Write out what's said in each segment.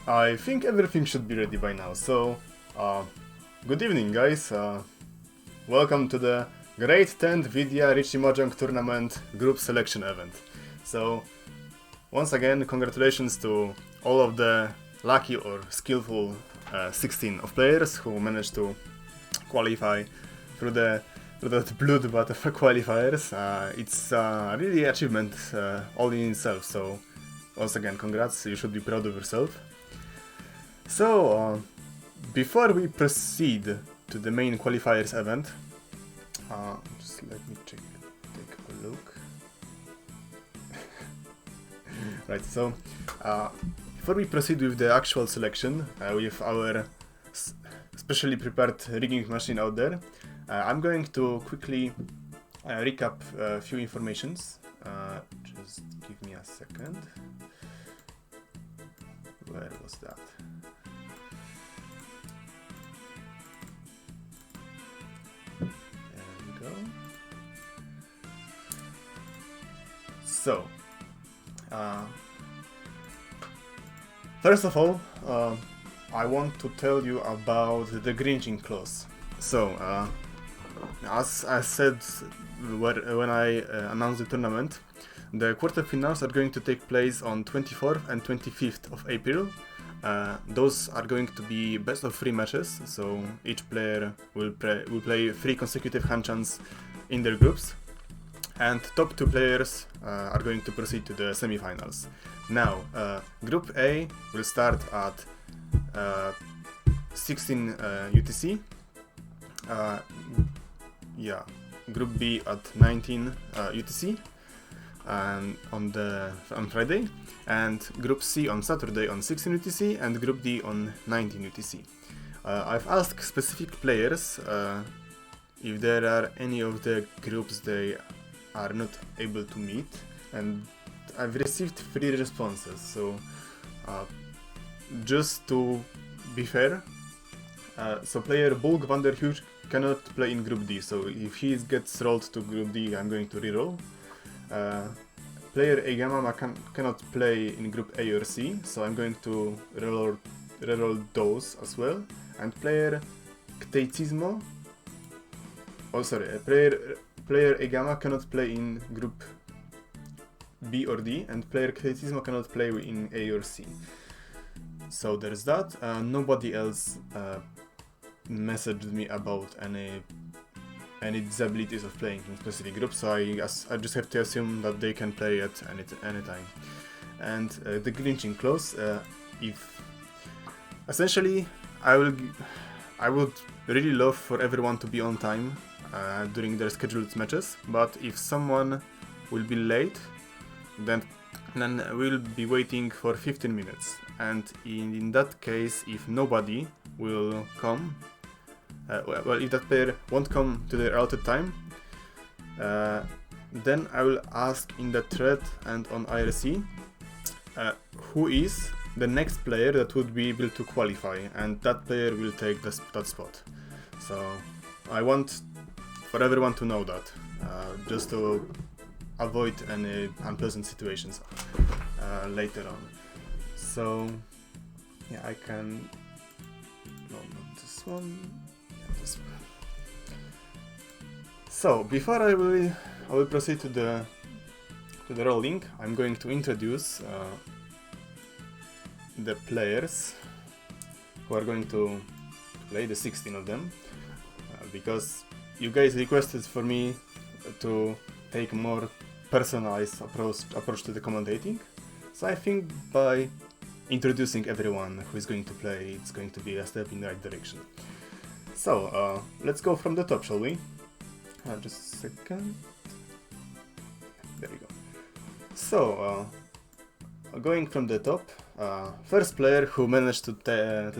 I think everything should be ready by now, so good evening guys, welcome to the Grade 10th Idya Riichi Mahjong Tournament Group Selection event. So once again, congratulations to all of the lucky or skillful 16 of players who managed to qualify through the bloodbath of qualifiers. It's really achievement all in itself, so once again, congrats, you should be proud of yourself. So, before we proceed to the main qualifiers event, just let me take a look. Right, so before we proceed with the actual selection, with our specially prepared rigging machine out there, I'm going to quickly recap a few informations. Just give me a second. Where was that? There we go. So, first of all, I want to tell you about the grinching clause. So, as I said when I announced the tournament, the quarterfinals are going to take place on 24th and 25th of April. Those are going to be best of 3 matches, so each player will play 3 consecutive hand-chans in their groups, and top 2 players are going to proceed to the semi-finals. Now, Group A will start at 16 UTC, Group B at 19 UTC, and on Friday, and Group C on Saturday on 16 UTC, and Group D on 19 UTC. I've asked specific players if there are any of the groups they are not able to meet, and I've received 3 responses. So just to be fair, so player Bulk van der Huge cannot play in Group D, so if he gets rolled to Group D, I'm going to reroll. Player Egamama cannot play in Group A or C, so I'm going to reroll those as well. And player Kteicismo, player Egama cannot play in Group B or D, and player Kteicismo cannot play in A or C. So there's that. Nobody else messaged me about any disabilities of playing in specific groups, so I just have to assume that they can play at any time. And the glinching clause, if essentially I would really love for everyone to be on time during their scheduled matches, but if someone will be late, then we'll be waiting for 15 minutes, and in that case, if nobody will come, if that player won't come to their allotted time, then I will ask in the thread and on IRC who is the next player that would be able to qualify, and that player will take that spot. So I want for everyone to know that, just to avoid any unpleasant situations later on. So yeah, I can... No, not this one. This one. So before I will proceed to the rolling, I'm going to introduce the players who are going to play, the 16 of them, because you guys requested for me to take a more personalized approach to the commentating. So I think by introducing everyone who is going to play, it's going to be a step in the right direction. So let's go from the top, shall we? Just a second. There we go. So going from the top, first player who managed to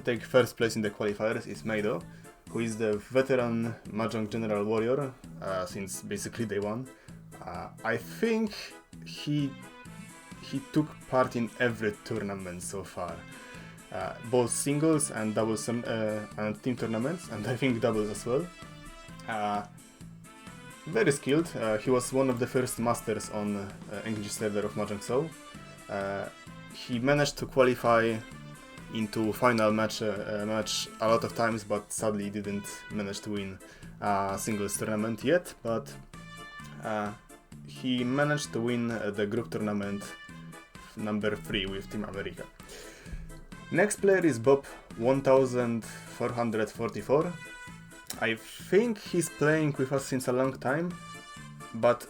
take first place in the qualifiers is Meido, who is the veteran Mahjong General Warrior since basically day one. I think he took part in every tournament so far, both singles and doubles and team tournaments, and I think doubles as well. Very skilled. He was one of the first masters on English server of Mahjong Soul. He managed to qualify into final match a lot of times, but sadly didn't manage to win a singles tournament yet. But he managed to win the group tournament number 3 with Team America. Next player is Bob 1444. I think he's playing with us since a long time, but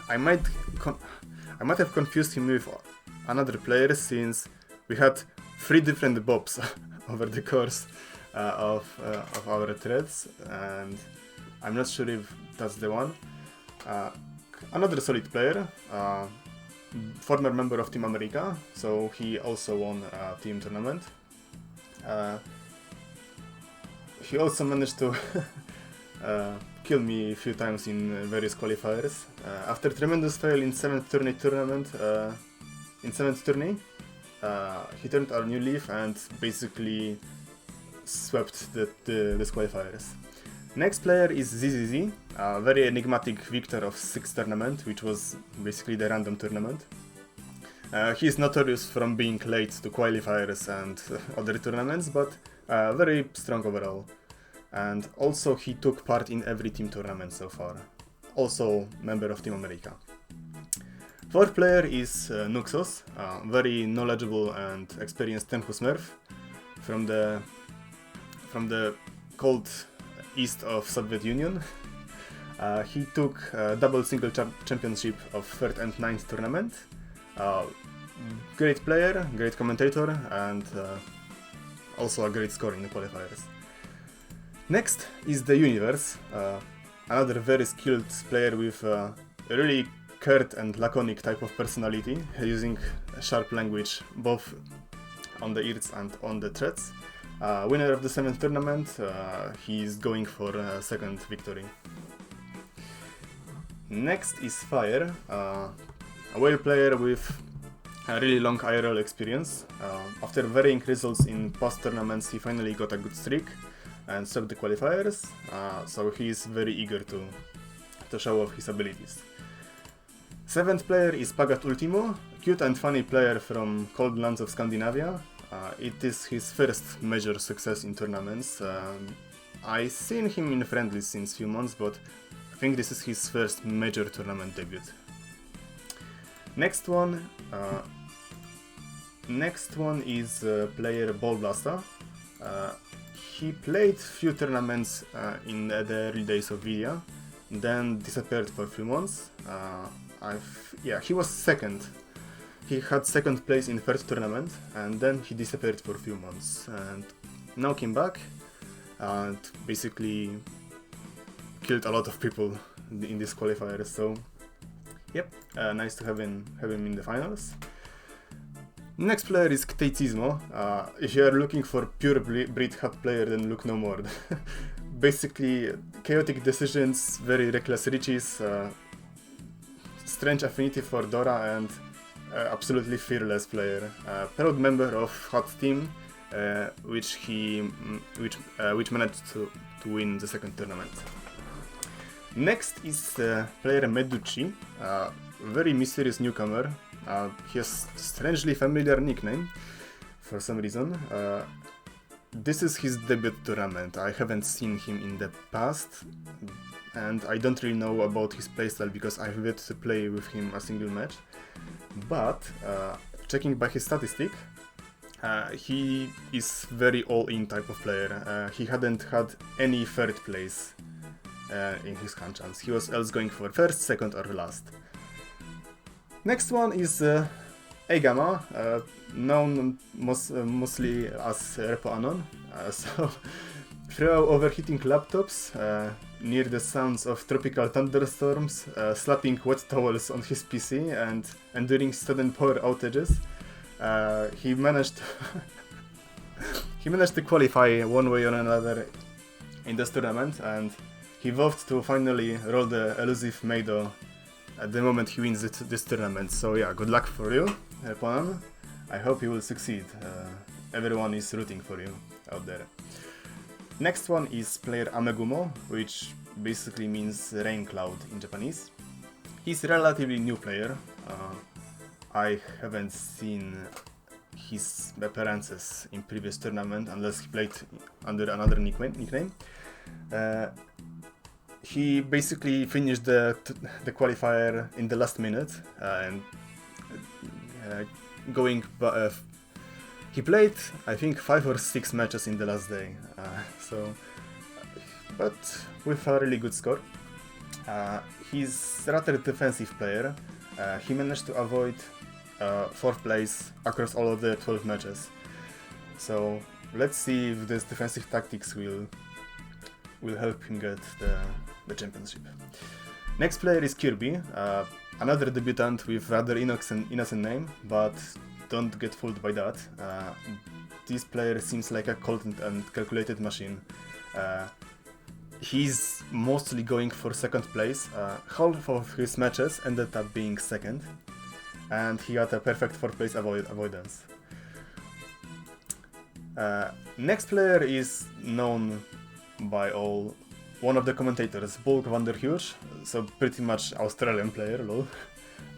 I might have confused him with another player, since we had 3 different Bobs over the course of our threads, and I'm not sure if that's the one. Another solid player, former member of Team America, so he also won a team tournament. He also managed to kill me a few times in various qualifiers. After tremendous fail in 7th tournament, he turned a new leaf and basically swept the disqualifiers. Next player is ZZZ, a very enigmatic victor of 6th tournament, which was basically the random tournament. He is notorious from being late to qualifiers and other tournaments, but very strong overall. And also he took part in every team tournament so far. Also member of Team America. 4th player is Nuxos, very knowledgeable and experienced Tenku Smurf from the cold east of Soviet Union. He took double single championship of 3rd and 9th tournament. Great player, great commentator, and also a great score in the qualifiers. Next is the Universe, another very skilled player with a really curt and laconic type of personality, using sharp language both on the ears and on the threads. Winner of the 7th tournament, he's going for a 2nd victory. Next is Fire, a whale player with a really long IRL experience. After varying results in past tournaments, he finally got a good streak and swept the qualifiers, so he is very eager to show off his abilities. 7th player is Pagat Ultimo, cute and funny player from cold lands of Scandinavia. It is his first major success in tournaments. I've seen him in friendlies since few months, but I think this is his first major tournament debut. Next one is player Ball Blaster. He played few tournaments in the early days of Idya, then disappeared for a few months. He was 2nd. He had 2nd place in 3rd tournament, and then he disappeared for a few months, and now came back and basically killed a lot of people in this qualifier. So, yep, nice to have him in the finals. Next player is Kteitzismo. If you are looking for pure breed hat player, then look no more. Basically, chaotic decisions, very reckless Riichis, strange affinity for Dora, and absolutely fearless player. Proud member of Hot Team, which managed to win the 2nd tournament. Next is player Meducci, very mysterious newcomer. He has strangely familiar nickname for some reason. This is his debut tournament. I haven't seen him in the past, and I don't really know about his playstyle because I've yet to play with him a single match. But checking by his statistic, he is very all-in type of player. He hadn't had any 3rd place in his hand chance. He was else going for 1st, 2nd, or last. Next one is Egama, known mostly as Repo Anon. So, through overheating laptops, near the sounds of tropical thunderstorms, slapping wet towels on his PC, and enduring sudden power outages, he managed to qualify one way or another in this tournament, and he vowed to finally roll the elusive Meido at the moment he wins this tournament. So yeah, good luck for you, Reponan. I hope you will succeed. Everyone is rooting for you out there. Next one is player Amegumo, which basically means rain cloud in Japanese. He's a relatively new player. I haven't seen his appearances in previous tournament unless he played under another nickname. He basically finished the qualifier in the last minute and he played, I think, 5 or 6 matches in the last day, but with a really good score. He's a rather defensive player. He managed to avoid 4th place across all of the 12 matches. So let's see if this defensive tactics will help him get the championship. Next player is Kirby, another debutant with rather innocent name, but don't get fooled by that. This player seems like a cold and calculated machine. He's mostly going for 2nd place. Half of his matches ended up being 2nd, and he had a perfect 4th place avoidance. Next player is known by all, one of the commentators, Bulk van der Huge, so pretty much Australian player, lol.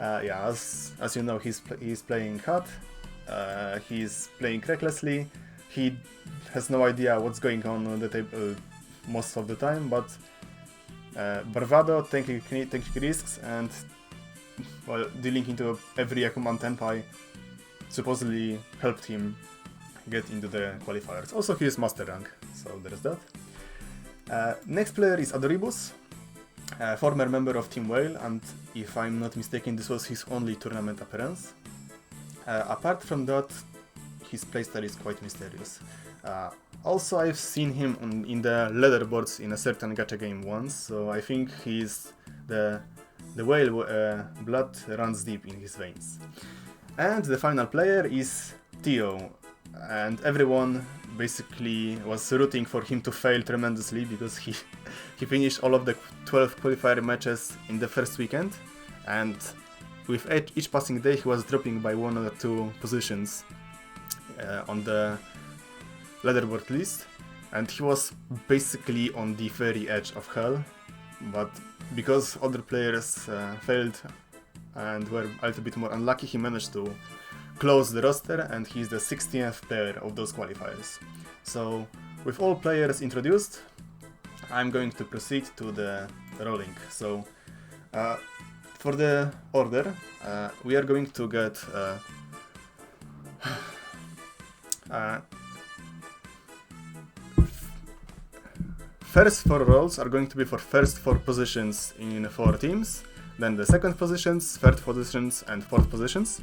Yeah, as you know, he's playing hard, he's playing recklessly, he has no idea what's going on the table most of the time, but bravado, taking risks, and well, dealing into every Akuman Tenpai supposedly helped him get into the qualifiers. Also, he is master rank, so there's that. Next player is Adoribus, former member of Team Whale, and if I'm not mistaken, this was his only tournament appearance. Apart from that, his playstyle is quite mysterious. Also, I've seen him in the leaderboards in a certain gacha game once, so I think he's the whale blood runs deep in his veins. And the final player is Tio, and everyone basically was rooting for him to fail tremendously because he finished all of the 12 qualifier matches in the first weekend, and with each passing day he was dropping by 1 or 2 positions on the leaderboard list, and he was basically on the very edge of hell, but because other players failed and were a little bit more unlucky, he managed to close the roster, and he's the 16th player of those qualifiers. So with all players introduced, I'm going to proceed to the rolling. So for the order, we are going to get first 4 rolls are going to be for first 4 positions in 4 teams, then the second positions, third positions, and fourth positions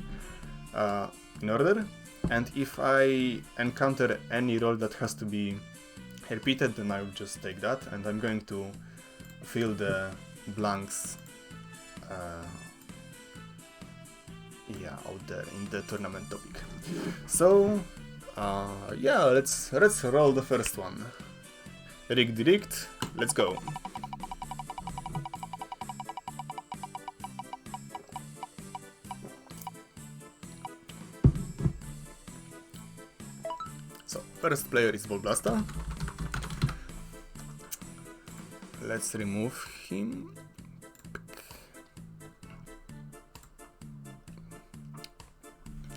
in order. And if I encounter any roll that has to be repeated, then I will just take that, and I'm going to fill the blanks out there in the tournament topic. So yeah, let's roll the first one. Rigged, let's go. So first player is Volblasta. Let's remove him.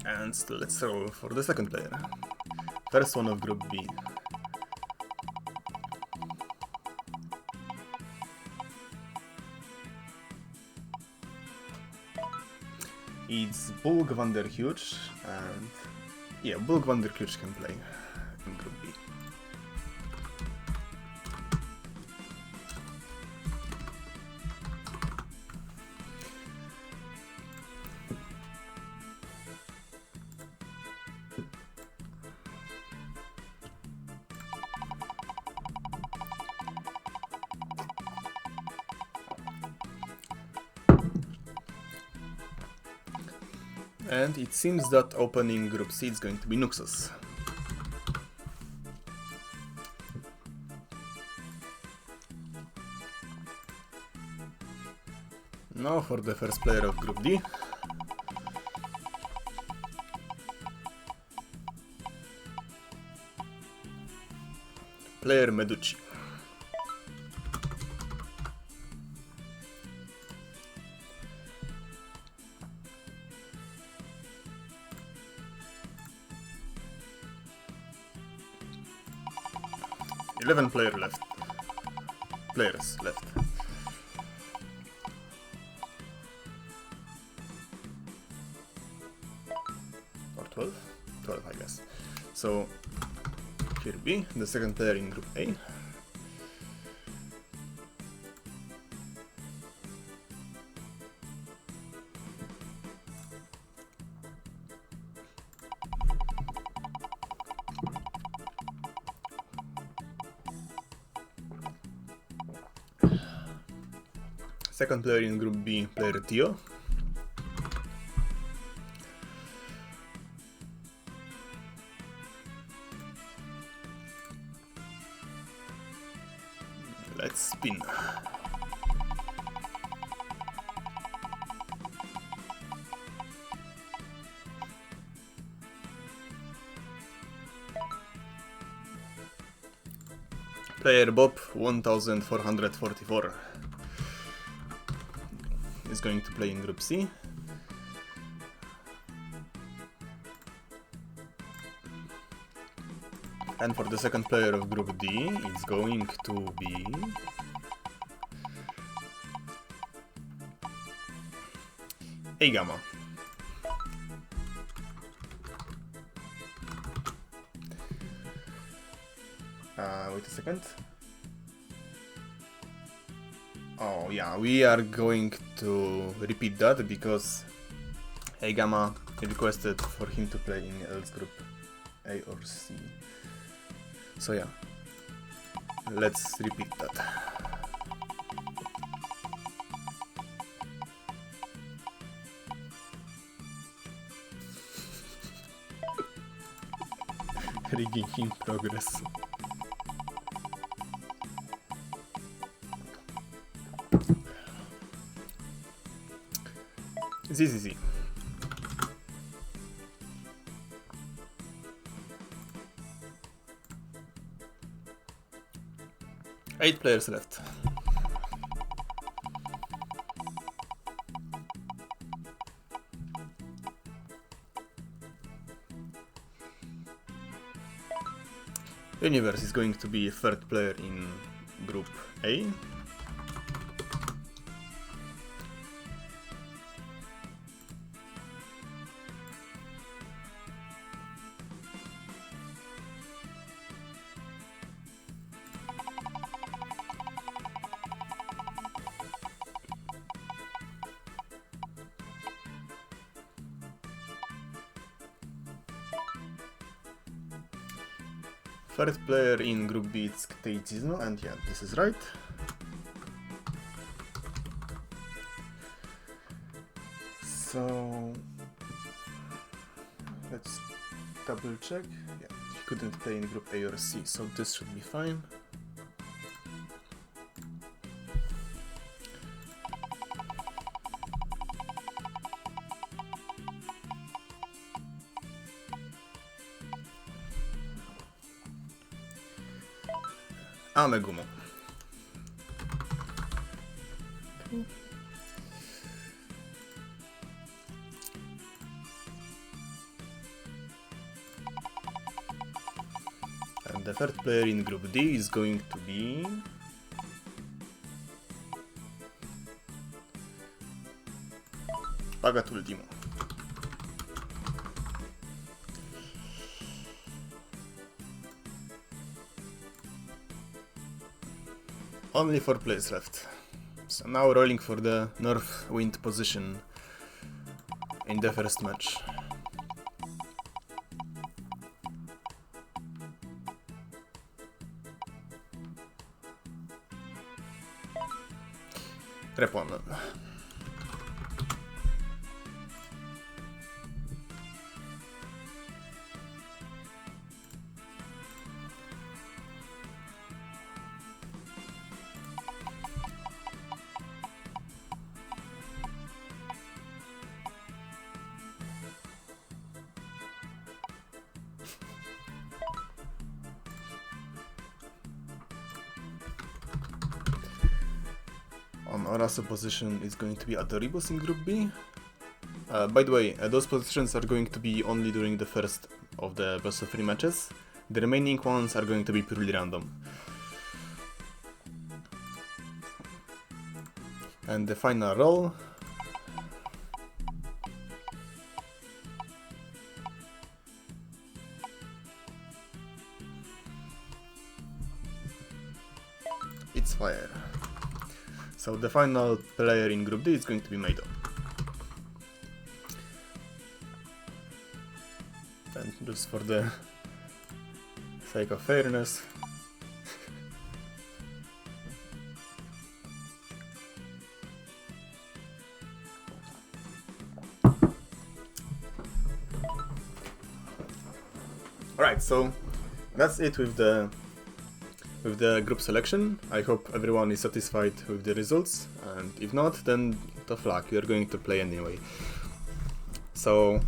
And let's roll for the second player. First one of Group B. It's Bulk van der Huge, and yeah, Bulk van der Huge can play in Group B. And it seems that opening Group C is going to be Nuxus. Now for the first player of Group D. Player Meducci. 11 players left. Or 12? 12, I guess. So, here B, the second player in Group A. Second player in Group B, player Tio. Let's spin. Player Bob 1444 is going to play in Group C. And for the second player of Group D, it's going to be A Gamma. Wait a second. Oh yeah, we are going to repeat that because A Gamma requested for him to play in else Group A or C. So yeah, let's repeat that. Rigging in progress. ZZZ. Eight players left. Universe is going to be third player in Group A. First player in Group B is Teichisno, and yeah, this is right. So let's double check. Yeah, he couldn't play in Group A or C, so this should be fine. Amegumo. And the third player in Group D is going to be Pagatultimo. Only 4 players left. So now rolling for the north wind position in the first match. Rep 1. On Arasu position is going to be Adoribus in Group B. By the way, those positions are going to be only during the first of the best of 3 matches. The remaining ones are going to be purely random. And the final roll. It's fire. So the final player in Group D is going to be Mahjong. And just for the sake of fairness, alright, so that's it with the group selection. I hope everyone is satisfied with the results, and if not, then tough luck, we are going to play anyway. So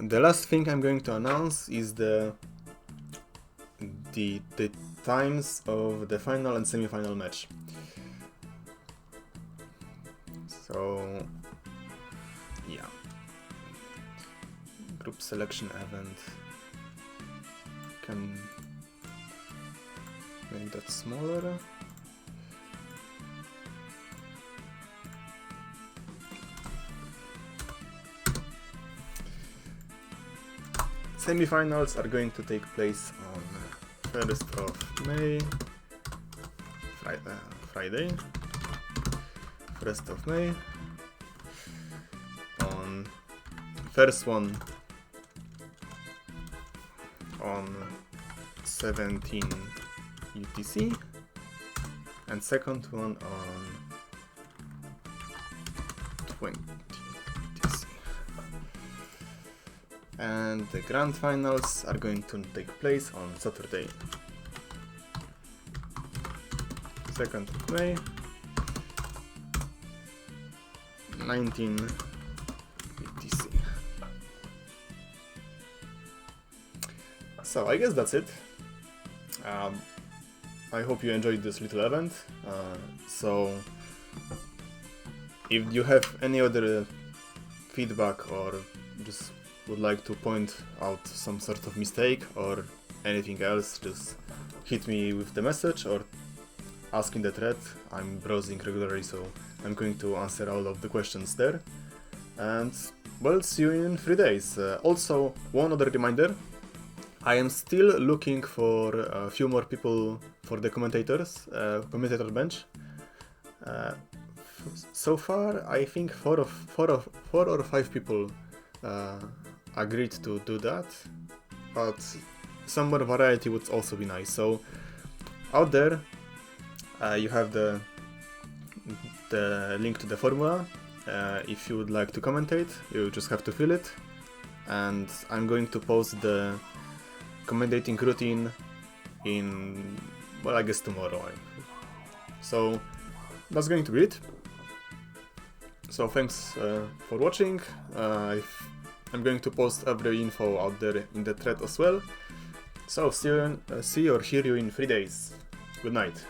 the last thing I'm going to announce is the times of the final and semi-final match. So yeah, group selection event, can make that smaller. Semi-finals are going to take place on 1st of May, Friday, 1st of May, on first one on 17 UTC, and second one on 20 UTC. And the grand finals are going to take place on Saturday, 2nd of May, 19 UTC. So I guess that's it. I hope you enjoyed this little event. So if you have any other feedback or just would like to point out some sort of mistake or anything else, just hit me with the message or ask in the thread. I'm browsing regularly, so I'm going to answer all of the questions there. And well, see you in 3 days. Also, one other reminder, I am still looking for a few more people for the commentator bench. So far, I think four or five people agreed to do that, but some more variety would also be nice. So out there, you have the link to the formula. If you would like to commentate, you just have to fill it, and I'm going to post the commentating routine in, well, I guess tomorrow. So that's going to be it. So thanks for watching. I'm going to post every info out there in the thread as well. So see or hear you in 3 days. Good night.